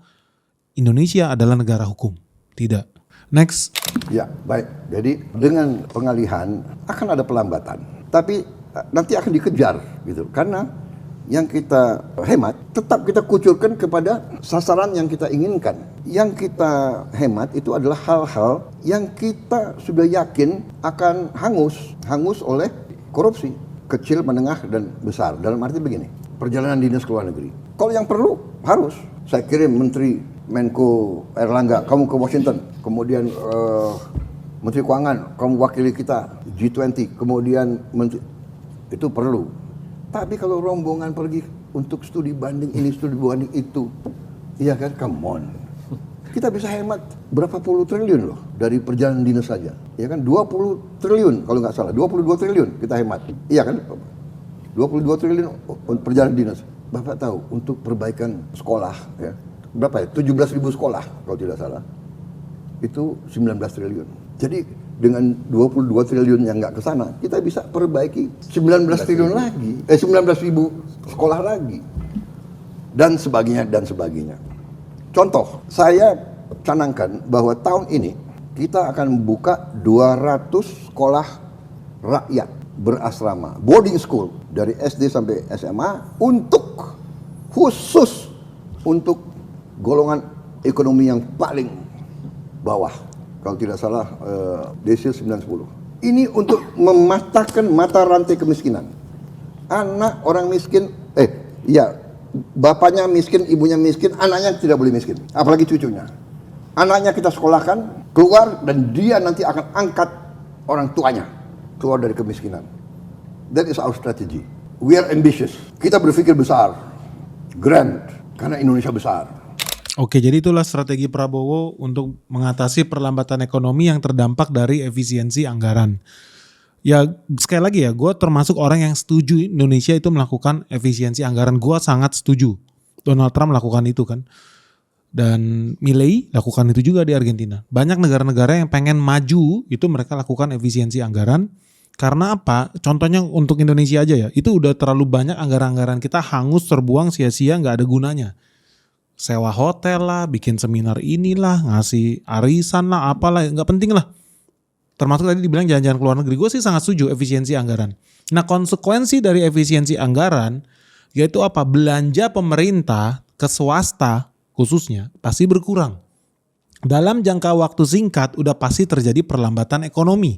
Indonesia adalah negara hukum. Tidak. Next. Ya, baik. Jadi dengan pengalihan akan ada pelambatan. Tapi nanti akan dikejar gitu. Karena yang kita hemat tetap kita kucurkan kepada sasaran yang kita inginkan. Yang kita hemat itu adalah hal-hal yang kita sudah yakin akan hangus oleh korupsi. Kecil, menengah, dan besar. Dalam arti begini, perjalanan dinas ke luar negeri. Kalau yang perlu, harus. Saya kirim Menteri Menko Erlangga, kamu ke Washington. Kemudian Menteri Keuangan, kamu wakili kita, G20. Kemudian Menteri, itu perlu. Tapi kalau rombongan pergi untuk studi banding ini, studi banding itu, iya kan, come on. Kita bisa hemat berapa puluh triliun loh dari perjalanan dinas saja. Ya kan 20 triliun kalau nggak salah, 22 triliun kita hemat. Iya kan? 22 triliun perjalanan dinas. Bapak tahu untuk perbaikan sekolah ya. Berapa ya? 17.000 sekolah kalau tidak salah. Itu 19 triliun. Jadi dengan 22 triliun yang nggak ke sana, kita bisa perbaiki 19 triliun lagi. 19.000 sekolah lagi. Dan sebagainya. Contoh, saya canangkan bahwa tahun ini kita akan membuka 200 sekolah rakyat berasrama, boarding school dari SD sampai SMA khusus untuk golongan ekonomi yang paling bawah. Kalau tidak salah desil 910. Ini untuk mematahkan mata rantai kemiskinan. Anak orang miskin, bapaknya miskin, ibunya miskin, anaknya tidak boleh miskin. Apalagi cucunya. Anaknya kita sekolahkan, keluar, dan dia nanti akan angkat orang tuanya keluar dari kemiskinan. That is our strategy. We are ambitious. Kita berpikir besar, grand, karena Indonesia besar. Oke, jadi itulah strategi Prabowo untuk mengatasi perlambatan ekonomi yang terdampak dari efisiensi anggaran. Ya sekali lagi ya, gue termasuk orang yang setuju Indonesia itu melakukan efisiensi anggaran. Gue sangat setuju. Donald Trump melakukan itu kan. Dan Milei lakukan itu juga di Argentina. Banyak negara-negara yang pengen maju, itu mereka lakukan efisiensi anggaran. Karena apa? Contohnya untuk Indonesia aja ya, itu udah terlalu banyak anggaran-anggaran kita hangus, terbuang, sia-sia, gak ada gunanya. Sewa hotel lah, bikin seminar inilah, ngasih arisan lah, apalah, gak penting lah. Termasuk tadi dibilang jalan-jalan ke luar negeri. Gue sih sangat setuju efisiensi anggaran. Nah konsekuensi dari efisiensi anggaran yaitu apa? Belanja pemerintah ke swasta khususnya pasti berkurang. dalam jangka waktu singkat udah pasti terjadi perlambatan ekonomi.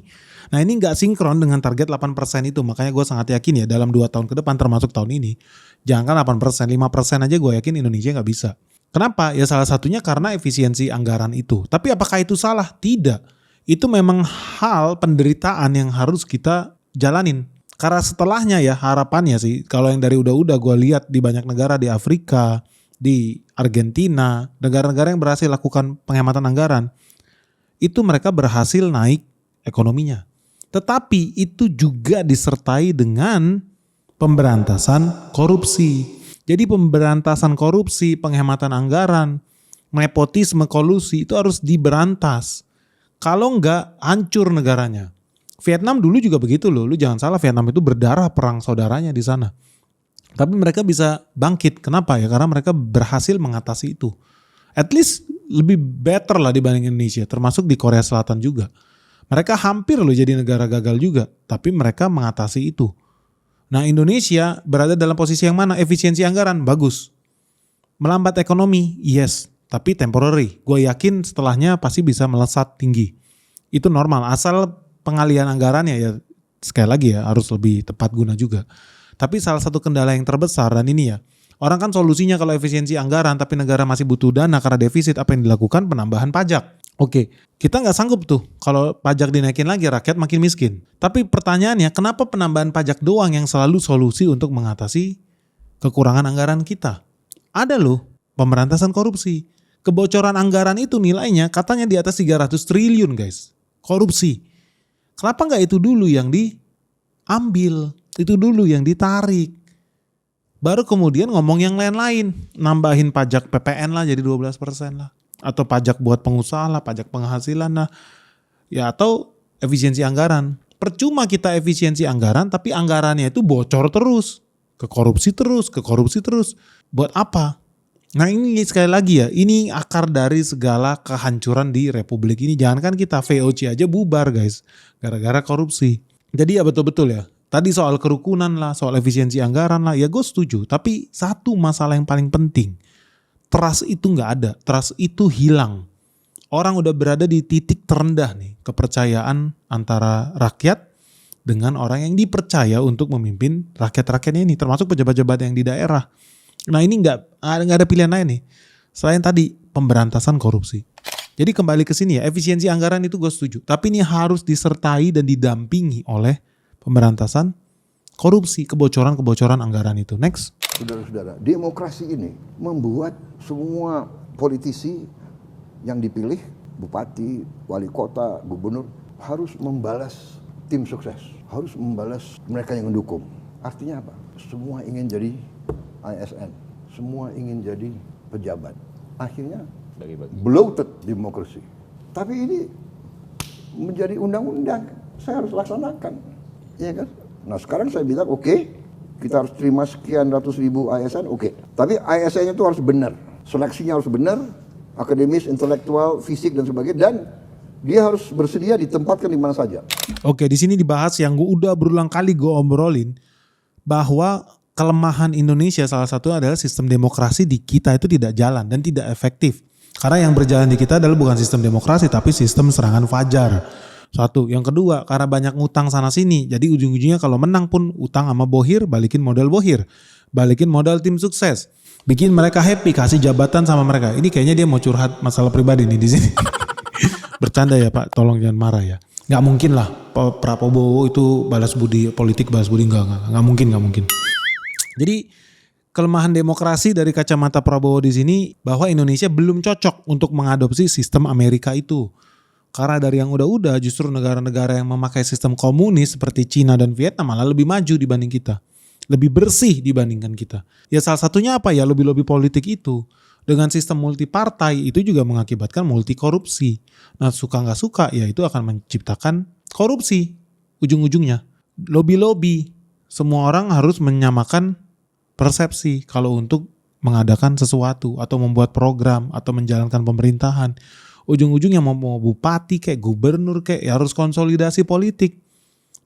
Nah ini nggak sinkron dengan target 8% itu. Makanya gue sangat yakin ya dalam 2 tahun ke depan termasuk tahun ini. Jangan 8%, 5% aja gue yakin Indonesia nggak bisa. Kenapa? Ya salah satunya karena efisiensi anggaran itu. Tapi apakah itu salah? Tidak. Itu memang hal penderitaan yang harus kita jalanin. Karena setelahnya ya harapannya sih, kalau yang dari udah gue lihat di banyak negara di Afrika, di Argentina, negara-negara yang berhasil lakukan penghematan anggaran, itu mereka berhasil naik ekonominya. Tetapi itu juga disertai dengan pemberantasan korupsi. Jadi pemberantasan korupsi, penghematan anggaran, nepotisme, kolusi itu harus diberantas. Kalau enggak hancur negaranya. Vietnam dulu juga begitu loh. Lu jangan salah, Vietnam itu berdarah perang saudaranya di sana. Tapi mereka bisa bangkit. Kenapa ya? Karena mereka berhasil mengatasi itu. At least lebih better lah dibanding Indonesia. Termasuk di Korea Selatan juga. Mereka hampir loh jadi negara gagal juga. Tapi mereka mengatasi itu. Nah Indonesia berada dalam posisi yang mana? Efisiensi anggaran, bagus. Melambat ekonomi, yes. Tapi temporary. Gue yakin setelahnya pasti bisa melesat tinggi. Itu normal. Asal pengalian anggarannya ya sekali lagi ya harus lebih tepat guna juga. Tapi salah satu kendala yang terbesar dan ini ya. Orang kan solusinya kalau efisiensi anggaran tapi negara masih butuh dana karena defisit, apa yang dilakukan? Penambahan pajak. Oke, kita nggak sanggup tuh kalau pajak dinaikin lagi rakyat makin miskin. Tapi pertanyaannya kenapa penambahan pajak doang yang selalu solusi untuk mengatasi kekurangan anggaran kita? Ada loh pemberantasan korupsi. Kebocoran anggaran itu nilainya katanya di atas 300 triliun guys. Korupsi. Kenapa nggak itu dulu yang diambil? Itu dulu yang ditarik. Baru kemudian ngomong yang lain-lain. Nambahin pajak PPN lah jadi 12% lah. Atau pajak buat pengusaha lah, pajak penghasilan lah. Ya atau efisiensi anggaran. Percuma kita efisiensi anggaran tapi anggarannya itu bocor terus. Ke korupsi terus. Buat apa? Nah ini sekali lagi ya, ini akar dari segala kehancuran di Republik ini. Jangankan kita VOC aja bubar guys, gara-gara korupsi. Jadi ya betul-betul ya, tadi soal kerukunan lah, soal efisiensi anggaran lah, ya gue setuju. Tapi satu masalah yang paling penting, trust itu gak ada, trust itu hilang. Orang udah berada di titik terendah nih, kepercayaan antara rakyat dengan orang yang dipercaya untuk memimpin rakyat-rakyatnya ini, termasuk pejabat-pejabat yang di daerah. Nah ini nggak ada pilihan lain nih selain tadi pemberantasan korupsi. Jadi kembali ke sini ya, efisiensi anggaran itu gue setuju. Tapi ini harus disertai dan didampingi oleh pemberantasan korupsi, kebocoran anggaran itu. Next. Saudara-saudara, demokrasi ini membuat semua politisi yang dipilih, bupati, wali kota, gubernur, harus membalas tim sukses. Harus membalas mereka yang mendukung. Artinya apa? Semua ingin jadi ASN, semua ingin jadi pejabat. Akhirnya bloated demokrasi. Tapi ini menjadi undang-undang, saya harus laksanakan, ya kan? Nah sekarang saya bilang oke, kita harus terima sekian ratus ribu ASN, oke. Tapi ASN-nya itu harus benar, seleksinya harus benar, akademis, intelektual, fisik dan sebagainya, dan dia harus bersedia ditempatkan di mana saja. Oke, di sini dibahas yang gue udah berulang kali gue obrolin bahwa kelemahan Indonesia salah satu adalah sistem demokrasi di kita itu tidak jalan dan tidak efektif. Karena yang berjalan di kita adalah bukan sistem demokrasi tapi sistem serangan fajar. Satu. Yang kedua, karena banyak ngutang sana sini. Jadi ujung-ujungnya kalau menang pun utang sama bohir, balikin modal bohir. Balikin modal tim sukses. Bikin mereka happy, kasih jabatan sama mereka. Ini kayaknya dia mau curhat masalah pribadi nih di sini. Bercanda ya Pak, tolong jangan marah ya. Nggak mungkin lah Prabowo itu balas budi, politik balas budi, nggak mungkin. Jadi kelemahan demokrasi dari kacamata Prabowo di sini bahwa Indonesia belum cocok untuk mengadopsi sistem Amerika itu. Karena dari yang udah-udah justru negara-negara yang memakai sistem komunis seperti Cina dan Vietnam malah lebih maju dibanding kita. Lebih bersih dibandingkan kita. Ya salah satunya apa ya, lobby-lobby politik itu. Dengan sistem multipartai itu juga mengakibatkan multi korupsi. Nah suka nggak suka ya itu akan menciptakan korupsi ujung-ujungnya. Lobby-lobby. Semua orang harus menyamakan persepsi kalau untuk mengadakan sesuatu atau membuat program atau menjalankan pemerintahan. Ujung-ujungnya mau bupati kayak gubernur kayak ya harus konsolidasi politik.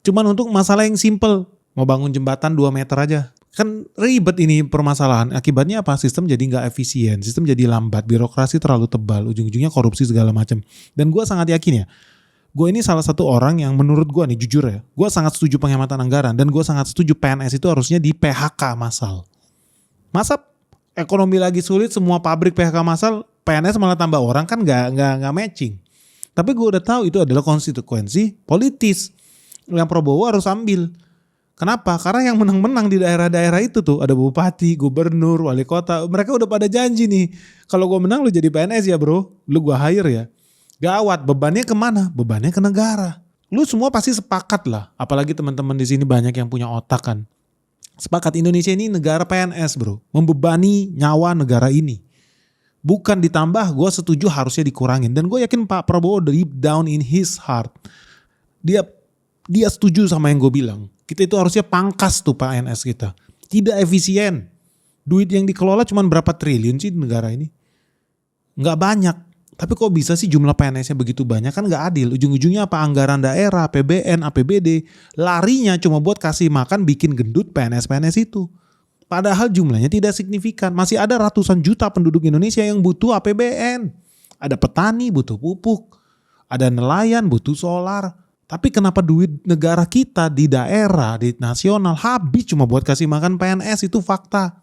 Cuman untuk masalah yang simple, mau bangun jembatan 2 meter aja. Kan ribet ini permasalahan. Akibatnya apa? Sistem jadi nggak efisien, sistem jadi lambat, birokrasi terlalu tebal, ujung-ujungnya korupsi segala macam. Dan gue sangat yakin ya, gue ini salah satu orang yang menurut gue nih jujur ya, gue sangat setuju penghematan anggaran dan gue sangat setuju PNS itu harusnya di PHK massal. Masa ekonomi lagi sulit, semua pabrik PHK massal, PNS malah tambah orang, kan nggak matching. Tapi gue udah tahu itu adalah konsekuensi politis yang Prabowo harus ambil. Kenapa? Karena yang menang-menang di daerah-daerah itu tuh ada bupati, gubernur, wali kota. Mereka udah pada janji nih, kalau gue menang lu jadi PNS ya bro, lu gue hire ya. Gawat, bebannya kemana? Bebannya ke negara. Lu semua pasti sepakat lah, apalagi teman-teman di sini banyak yang punya otak kan. Sepakat Indonesia ini negara PNS bro, membebani nyawa negara ini. Bukan ditambah, gue setuju harusnya dikurangin. Dan gue yakin Pak Prabowo deep down in his heart, dia setuju sama yang gue bilang. Kita itu harusnya pangkas tuh PNS kita. Tidak efisien. Duit yang dikelola cuma berapa triliun sih negara ini? Nggak banyak. Tapi kok bisa sih jumlah PNS-nya begitu banyak? Kan nggak adil. Ujung-ujungnya apa? Anggaran daerah, APBN, APBD. Larinya cuma buat kasih makan bikin gendut PNS-PNS itu. Padahal jumlahnya tidak signifikan. Masih ada ratusan juta penduduk Indonesia yang butuh APBN. Ada petani butuh pupuk. Ada nelayan butuh solar. Tapi kenapa duit negara kita di daerah, di nasional habis cuma buat kasih makan PNS? Itu fakta.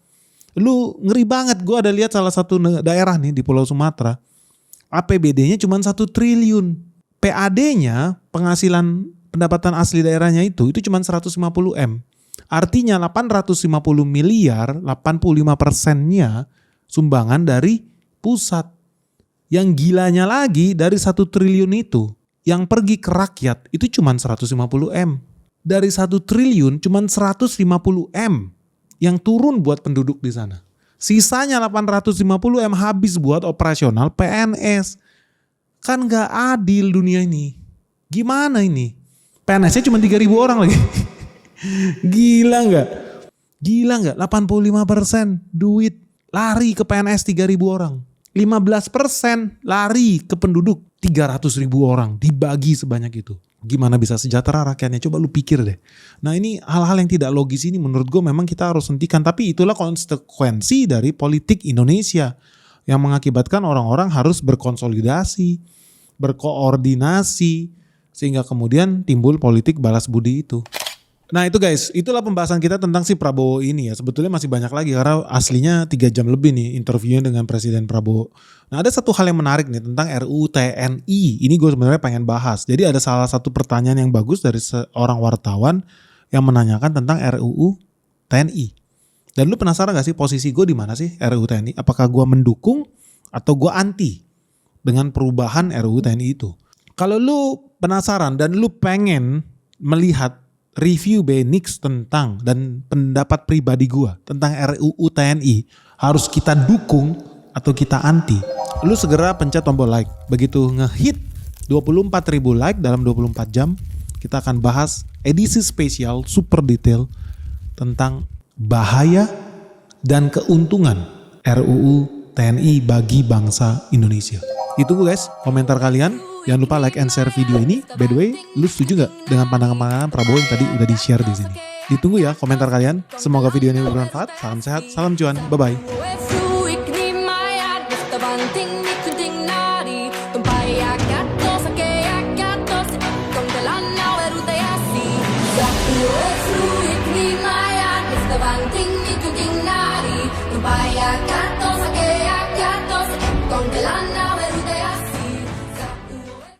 Lu ngeri banget. Gue ada lihat salah satu daerah nih di Pulau Sumatera. APBD-nya cuma 1 triliun. PAD-nya, penghasilan pendapatan asli daerahnya itu cuma 150 M. Artinya 850 miliar, 85%-nya sumbangan dari pusat. Yang gilanya lagi dari 1 triliun itu, yang pergi ke rakyat itu cuma 150 M. Dari 1 triliun cuma 150 M yang turun buat penduduk di sana. Sisanya 850 M habis buat operasional PNS. Kan gak adil dunia ini. Gimana ini? PNS-nya cuma 3.000 orang lagi. Gila gak? Gila gak? 85% duit lari ke PNS 3.000 orang. 15% lari ke penduduk 300.000 orang, dibagi sebanyak itu. Gimana bisa sejahtera rakyatnya? Coba lu pikir deh. Nah ini hal-hal yang tidak logis ini menurut gue memang kita harus hentikan. Tapi itulah konsekuensi dari politik Indonesia yang mengakibatkan orang-orang harus berkonsolidasi, berkoordinasi, sehingga kemudian timbul politik balas budi itu. Nah itu guys, itulah pembahasan kita tentang si Prabowo ini ya. Sebetulnya masih banyak lagi karena aslinya 3 jam lebih nih interviewnya dengan Presiden Prabowo. Nah ada satu hal yang menarik nih tentang RUU TNI. Ini gue sebenarnya pengen bahas. Jadi ada salah satu pertanyaan yang bagus dari seorang wartawan yang menanyakan tentang RUU TNI. Dan lu penasaran gak sih posisi gue di mana sih RUU TNI? Apakah gue mendukung atau gue anti dengan perubahan RUU TNI itu? Kalau lu penasaran dan lu pengen melihat review Benix tentang dan pendapat pribadi gua tentang RUU TNI harus kita dukung atau kita anti, lu segera pencet tombol like. Begitu ngehit 24.000 like dalam 24 jam, kita akan bahas edisi spesial super detail tentang bahaya dan keuntungan RUU TNI bagi bangsa Indonesia. Itu guys, komentar kalian. Jangan lupa like and share video ini. By the way, lu setuju gak dengan pandangan-pandangan Prabowo yang tadi udah di-share di sini? Ditunggu ya komentar kalian. Semoga video ini bermanfaat. Salam sehat, salam cuan. Bye-bye. Banting, ikutin nari, tumpaya